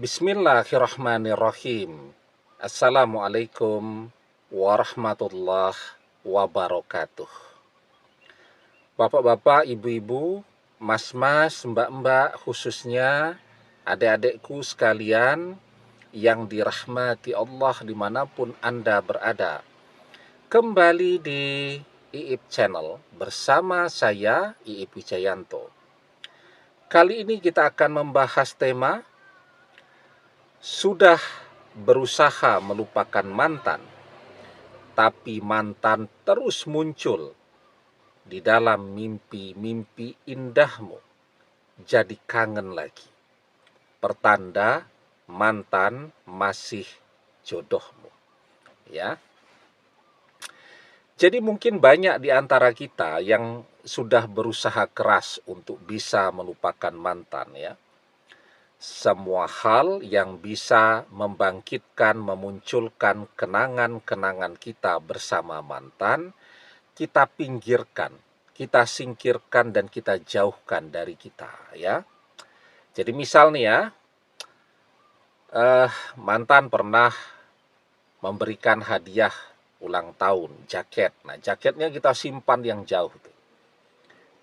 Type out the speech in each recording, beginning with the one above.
Bismillahirrahmanirrahim. Assalamualaikum warahmatullahi wabarakatuh. Bapak-bapak, ibu-ibu, mas-mas, mbak-mbak, khususnya adik-adikku sekalian yang dirahmati Allah dimanapun Anda berada. Kembali di IIP Channel bersama saya, IIP Wijayanto. Kali ini kita akan membahas tema sudah berusaha melupakan mantan, tapi mantan terus muncul di dalam mimpi-mimpi indahmu. Jadi kangen lagi. Pertanda mantan masih jodohmu. Ya. Jadi mungkin banyak di antara kita yang sudah berusaha keras untuk bisa melupakan mantan ya. Semua hal yang bisa membangkitkan, memunculkan kenangan-kenangan kita bersama mantan, kita pinggirkan, kita singkirkan, dan kita jauhkan dari kita, ya. Jadi misal nih ya, mantan pernah memberikan hadiah ulang tahun, jaket. Nah, jaketnya kita simpan yang jauh tuh.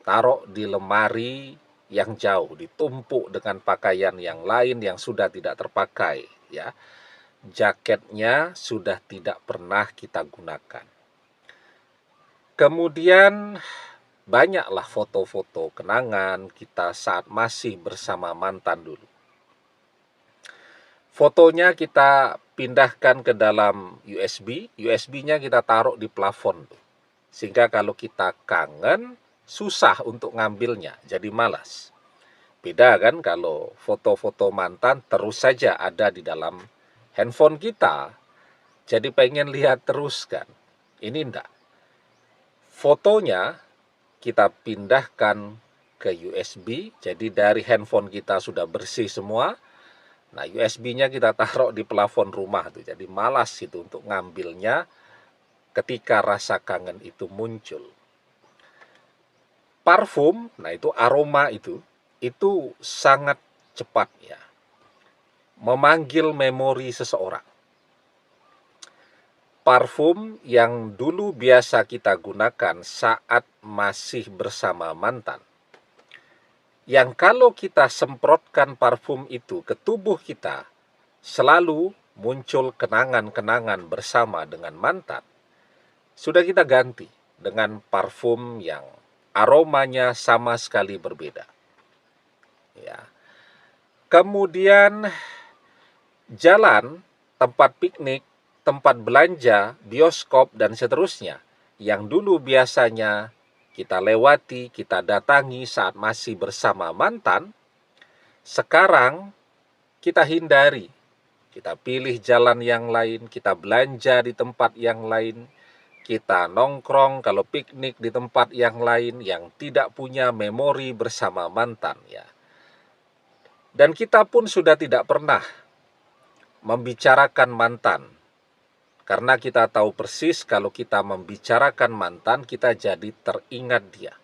Taruh di lemari yang jauh, ditumpuk dengan pakaian yang lain yang sudah tidak terpakai ya. Jaketnya sudah tidak pernah kita gunakan. Kemudian banyaklah foto-foto kenangan kita saat masih bersama mantan dulu. Fotonya kita pindahkan ke dalam USB, USB-nya kita taruh di plafon tuh. Sehingga kalau kita kangen, susah untuk ngambilnya, jadi malas. Beda kan kalau foto-foto mantan terus saja ada di dalam handphone kita, jadi pengen lihat terus kan. Ini enggak. Fotonya kita pindahkan ke USB, jadi dari handphone kita sudah bersih semua. Nah, USB-nya kita taruh di plafon rumah tuh, jadi malas itu untuk ngambilnya ketika rasa kangen itu muncul. Parfum, nah itu aroma itu sangat cepat ya, memanggil memori seseorang. Parfum yang dulu biasa kita gunakan saat masih bersama mantan, yang kalau kita semprotkan parfum itu ke tubuh kita, selalu muncul kenangan-kenangan bersama dengan mantan, sudah kita ganti dengan parfum yang aromanya sama sekali berbeda. Ya. Kemudian jalan, tempat piknik, tempat belanja, bioskop, dan seterusnya, yang dulu biasanya kita lewati, kita datangi saat masih bersama mantan, sekarang kita hindari. Kita pilih jalan yang lain, kita belanja di tempat yang lain, kita nongkrong kalau piknik di tempat yang lain yang tidak punya memori bersama mantan ya. Dan kita pun sudah tidak pernah membicarakan mantan, karena kita tahu persis kalau kita membicarakan mantan, kita jadi teringat dia.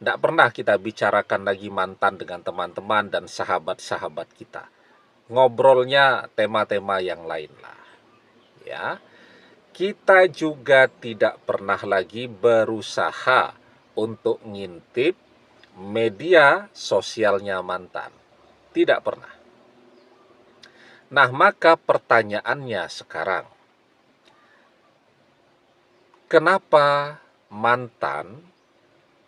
Tidak pernah kita bicarakan lagi mantan dengan teman-teman dan sahabat-sahabat kita. Ngobrolnya tema-tema yang lain lah. Ya. Kita juga tidak pernah lagi berusaha untuk ngintip media sosialnya mantan. Tidak pernah. Nah, maka pertanyaannya sekarang, kenapa mantan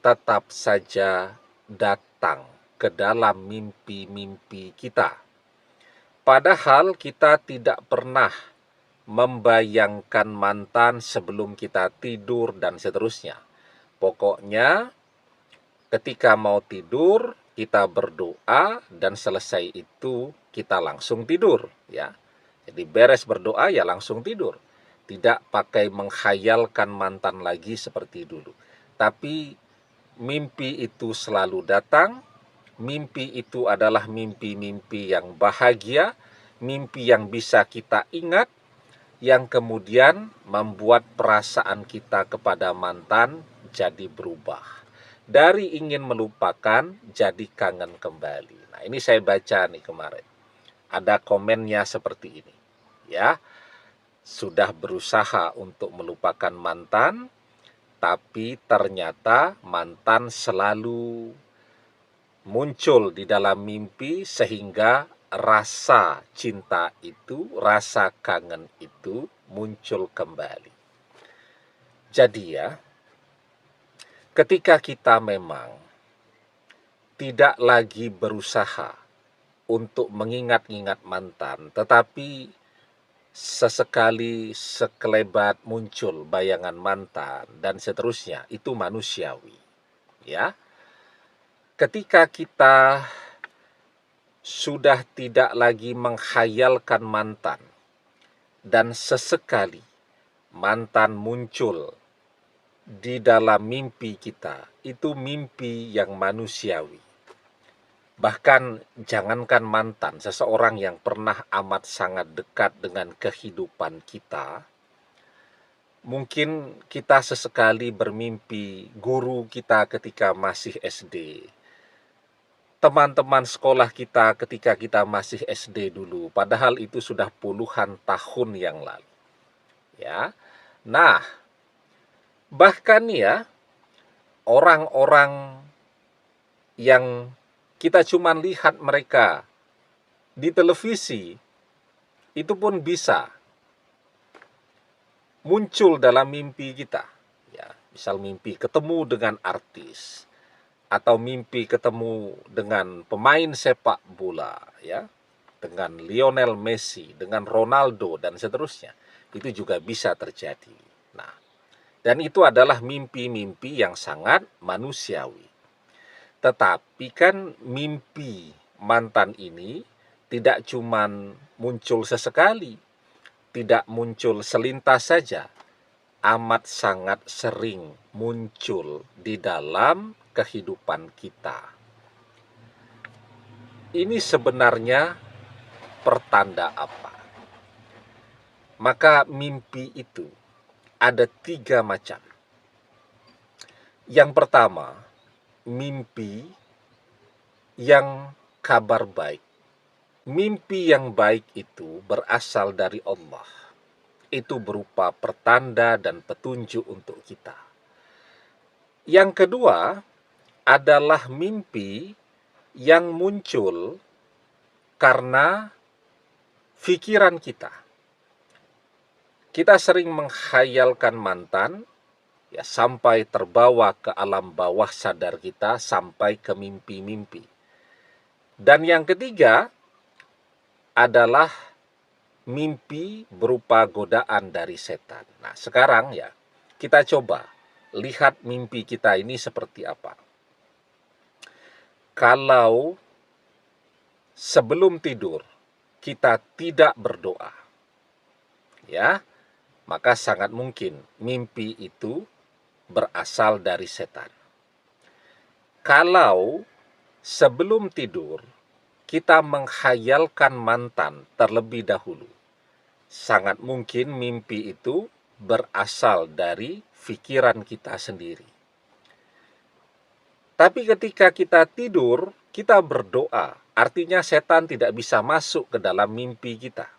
tetap saja datang ke dalam mimpi-mimpi kita? Padahal kita tidak pernah membayangkan mantan sebelum kita tidur dan seterusnya. Pokoknya ketika mau tidur, kita berdoa dan selesai itu kita langsung tidur ya. Jadi beres berdoa ya langsung tidur. Tidak pakai menghayalkan mantan lagi seperti dulu. Tapi mimpi itu selalu datang. Mimpi itu adalah mimpi-mimpi yang bahagia, mimpi yang bisa kita ingat, yang kemudian membuat perasaan kita kepada mantan jadi berubah. Dari ingin melupakan, jadi kangen kembali. Nah, ini saya baca nih kemarin. ada komennya seperti ini, ya. Sudah berusaha untuk melupakan mantan, tapi ternyata mantan selalu muncul di dalam mimpi sehingga rasa cinta itu, rasa kangen itu muncul kembali. Jadi ya, ketika kita memang tidak lagi berusaha untuk mengingat-ingat mantan, tetapi sesekali sekelebat muncul bayangan mantan dan seterusnya, itu manusiawi, ya. Ketika kita sudah tidak lagi menghayalkan mantan dan sesekali mantan muncul di dalam mimpi kita, itu mimpi yang manusiawi. Bahkan jangankan mantan, seseorang yang pernah amat sangat dekat dengan kehidupan kita, mungkin kita sesekali bermimpi guru kita ketika masih SD, teman-teman sekolah kita ketika kita masih SD dulu, padahal itu sudah puluhan tahun yang lalu. Ya. Nah, bahkan ya, orang-orang yang kita cuma lihat mereka di televisi, itu pun bisa muncul dalam mimpi kita. Ya, misal mimpi ketemu dengan artis, atau mimpi ketemu dengan pemain sepak bola, ya, dengan Lionel Messi, dengan Ronaldo, dan seterusnya. Itu juga bisa terjadi. Nah, dan itu adalah mimpi-mimpi yang sangat manusiawi. Tetapi kan mimpi mantan ini tidak cuman muncul sesekali, tidak muncul selintas saja, amat sangat sering muncul di dalam kehidupan kita. Ini sebenarnya pertanda apa? Maka mimpi itu ada 3 macam. Yang pertama, mimpi yang kabar baik. Mimpi yang baik itu berasal dari Allah. Itu berupa pertanda dan petunjuk untuk kita. Yang kedua adalah mimpi yang muncul karena pikiran kita. Kita sering menghayalkan mantan, ya, sampai terbawa ke alam bawah sadar kita, sampai ke mimpi-mimpi. Dan yang ketiga adalah mimpi berupa godaan dari setan. Nah, sekarang ya, kita coba lihat mimpi kita ini seperti apa. Kalau sebelum tidur kita tidak berdoa, ya, maka sangat mungkin mimpi itu berasal dari setan. Kalau sebelum tidur kita menghayalkan mantan terlebih dahulu, sangat mungkin mimpi itu berasal dari pikiran kita sendiri. Tapi ketika kita tidur, kita berdoa, artinya setan tidak bisa masuk ke dalam mimpi kita.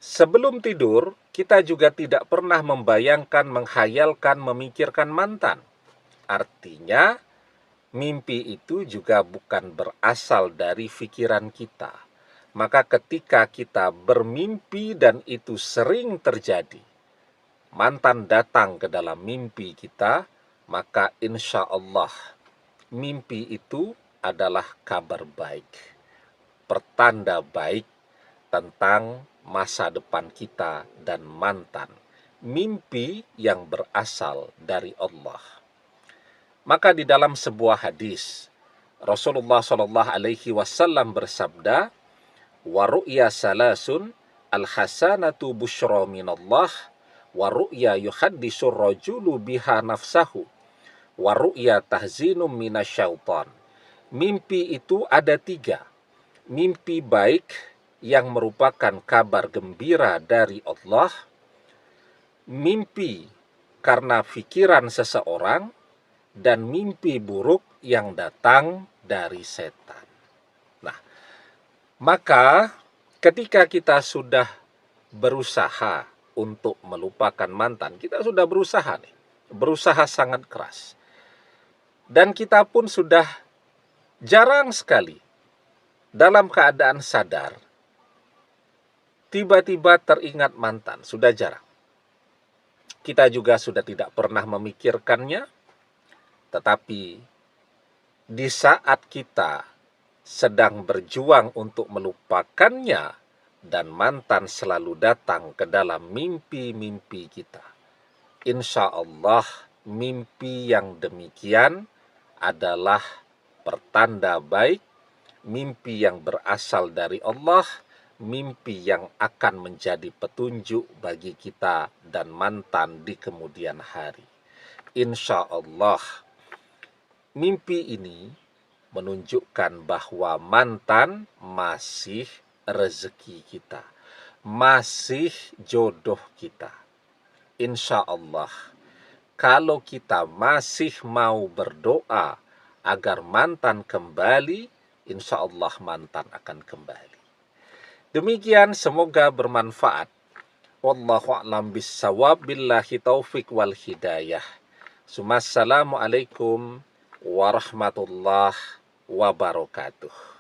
Sebelum tidur, kita juga tidak pernah membayangkan, menghayalkan, memikirkan mantan. Artinya, mimpi itu juga bukan berasal dari pikiran kita. Maka ketika kita bermimpi dan itu sering terjadi, mantan datang ke dalam mimpi kita, maka insya Allah mimpi itu adalah kabar baik, pertanda baik tentang masa depan kita dan mantan. Mimpi yang berasal dari Allah. Maka di dalam sebuah hadis, Rasulullah Shallallahu Alaihi Wasallam bersabda, "Wa ru'ya salasun al-hasanatu busyra minallah, wa ru'ya yuhaddisur rajulu biha nafsahu, wa ru'ya tahzinum minasyaitan." Mimpi itu ada 3. Mimpi baik yang merupakan kabar gembira dari Allah, mimpi karena pikiran seseorang, dan mimpi buruk yang datang dari setan. Nah, Maka ketika kita sudah berusaha untuk melupakan mantan, kita sudah berusaha nih, berusaha sangat keras. Dan kita pun sudah jarang sekali dalam keadaan sadar, tiba-tiba teringat mantan, sudah jarang. Kita juga sudah tidak pernah memikirkannya, tetapi di saat kita sedang berjuang untuk melupakannya, dan mantan selalu datang ke dalam mimpi-mimpi kita, insya Allah mimpi yang demikian adalah pertanda baik, mimpi yang berasal dari Allah, mimpi yang akan menjadi petunjuk bagi kita dan mantan di kemudian hari. Insya Allah mimpi ini menunjukkan bahwa mantan masih rezeki kita, masih jodoh kita. Insya Allah, kalau kita masih mau berdoa agar mantan kembali, insya Allah mantan akan kembali. Demikian, semoga bermanfaat. Wallahu a'lam bissawab, billahi taufik wal hidayah. Assalamualaikum warahmatullahi wabarakatuh.